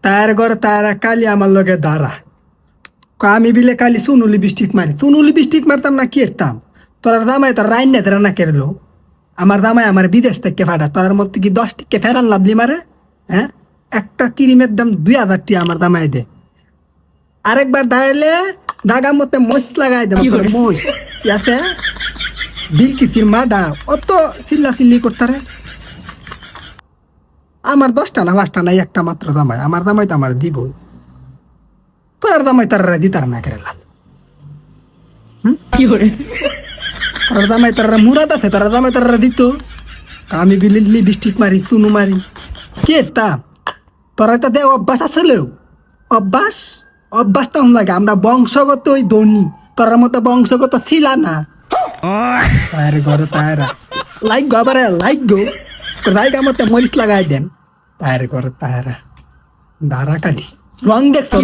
তার ঘরে তারা কালি আমার লগে দাঁড়া আমি বিলে কালি সুনু লিপস্টিক মারি সুনু লিপস্টিক মারতাম না কি এরতাম তোর দামাই তোর রাইন না না কেরলো আমার দামাই আমার বিদেশ থেকে ফাটা তোর মধ্যে কি 10 টিকে ফেরান লাভলি মারে হ্যাঁ একটা ক্রিমের দাম 2000 টি আমার দামাই দে আরেকবার দাঁড়াইলে দাগার মধ্যে মশ লাগাই দেবো তোর মশ কি আছে বিল কিসির মাডা অত চিল্লা চিল্লি করতারে আমার 10টা না 5টা নাই একটা মাত্র দামাই আমার দামাই তো আমার দিব তোর দামাই তারা দিতার না কেরালা তোর দামাই তারা মুরাদ আছে তোর দামাই তারা দিত আমি বিলি লিপস্টিক মারি চুনু মারি কে তা তোর একটা দে অভ্যাস আসলেও অভ্যাস অভ্যাসটা লাগে আমরা বংশগত ওই ধনী তোর মতো বংশগত ছিল না তার ঘরে তারা লাইক গো আবার লাইক গো জায়গা মতো মরিচ লাগাই দেন তার ঘরে তারা দাঁড়া কালি রং দেখছো